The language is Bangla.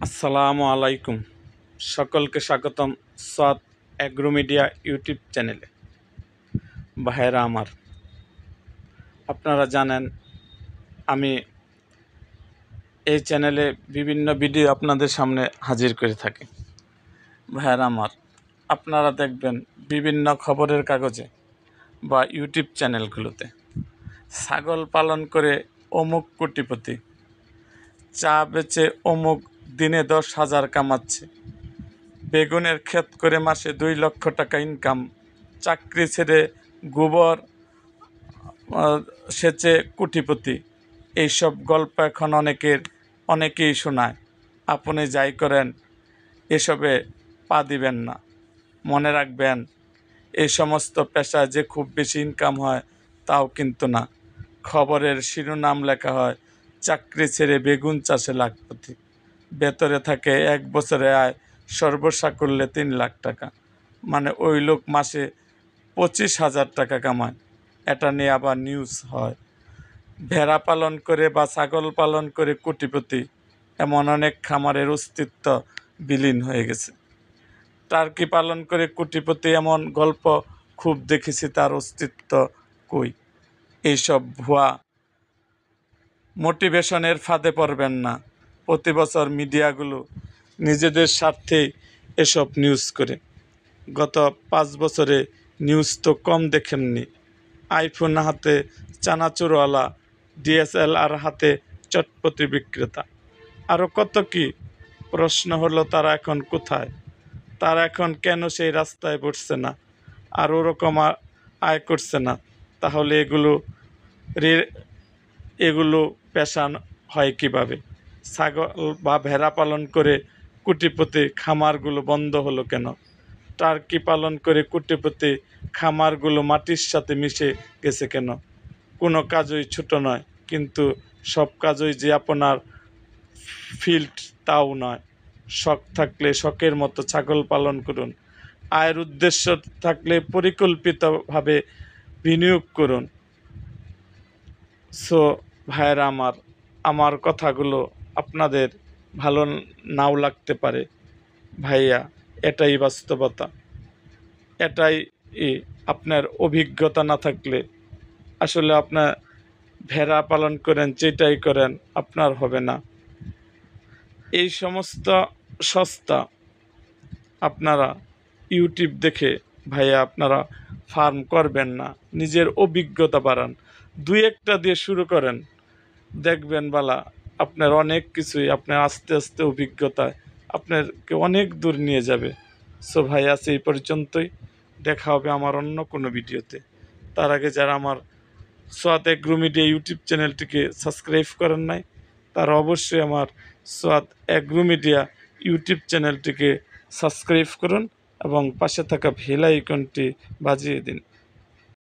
আসসালামু আলাইকুম। সকলকে স্বাগতম সাদ অ্যাগ্রো মিডিয়া ইউটিউব চ্যানেলে। ভাইয়েরা আমার, আপনারা জানেন আমি এই চ্যানেলে বিভিন্ন ভিডিও আপনাদের সামনে হাজির করে থাকি। ভাইয়েরা আমার, আপনারা দেখবেন বিভিন্ন খবরের কাগজে বা ইউটিউব চ্যানেলগুলোতে ছাগল পালন করে অমুক কোটিপতি, চা বেচে অমুক দিনে 10,000 কামাচ্ছে, বেগুনের ক্ষেত করে মাসে 2 লক্ষ টাকা ইনকাম, চাকরি ছেড়ে গোবর সেচে কোটিপতি। এইসব গল্প এখন অনেকেই শোনায়। আপনি যাই করেন এসবে পা দিবেন না। মনে রাখবেন, এই সমস্ত পেশায় যে খুব বেশি ইনকাম হয় তাও কিন্তু না। খবরের শিরোনাম লেখা হয় চাকরি ছেড়ে বেগুন চাষে লাখপতি, ভেতরে থাকে 1 বছরে আয় সর্বসাকুল্যে 3 লাখ টাকা। মানে ওই লোক মাসে 25,000 টাকা কামায়। এটা নিয়ে আবার নিউজ হয়। ভেড়া পালন করে বা ছাগল পালন করে কোটিপতি, এমন অনেক খামারের অস্তিত্ব বিলীন হয়ে গেছে। টার্কি পালন করে কোটিপতি, এমন গল্প খুব দেখেছি, তার অস্তিত্ব কই। এইসব ভুয়া মোটিভেশনের ফাঁদে পড়বেন না। প্রতি বছর মিডিয়াগুলো নিজেদের স্বার্থেই এসব নিউজ করে। গত 5 বছরে নিউজ তো কম দেখেননি। আইফোন হাতে চানাচুরওয়ালা, ডিএসএলআর হাতে চটপটি বিক্রেতা, আরও কত কি। প্রশ্ন হলো, তারা এখন কোথায়? তারা এখন কেন সেই রাস্তায় বসছে না আর ওরকম আয় করছে না? তাহলে এগুলো পেশা হয় কিভাবে? ছাগল বা ভেড়া পালন করে কোটিপতি, খামারগুলো বন্ধ হলো কেন? টার্কি পালন করে কোটিপতি, খামারগুলো মাটির সাথে মিশে গেছে কেন? কোনো কাজই ছোট নয়, কিন্তু সব কাজই যে আপনার ফিল্ড তাও নয়। শখ থাকলে শখের মতো ছাগল পালন করুন। আয়ের উদ্দেশ্য থাকলে পরিকল্পিতভাবে বিনিয়োগ করুন। সো ভাইয়েরা আমার কথাগুলো আপনাদের ভালো নাও লাগতে পারে। ভাইয়া, এটাই বাস্তবতা। এটাই আপনার অভিজ্ঞতা না থাকলে আসলে আপনার ভেড়া পালন করেন, যেটাই করেন আপনার হবে না। এই সমস্ত সস্তা আপনারা ইউটিউব দেখে ভাইয়া আপনারা ফার্ম করবেন না। নিজের অভিজ্ঞতা বাড়ান। 2-1টা দিয়ে শুরু করেন, দেখবেন বালা আপনার অনেক কিছুই, আপনার আস্তে আস্তে অভিজ্ঞতায় আপনাকে অনেক দূর নিয়ে যাবে। সো ভাই, আছে এই পর্যন্তই। দেখা হবে আমার অন্য কোনো ভিডিওতে। তার আগে যারা আমার সোয়াদ এগ্রো মিডিয়া ইউটিউব চ্যানেলটিকে সাবস্ক্রাইব করেন নাই, তারা অবশ্যই আমার সোয়াদ এগ্রো মিডিয়া ইউটিউব চ্যানেলটিকে সাবস্ক্রাইব করুন এবং পাশে থাকা বেল আইকনটি বাজিয়ে দিন।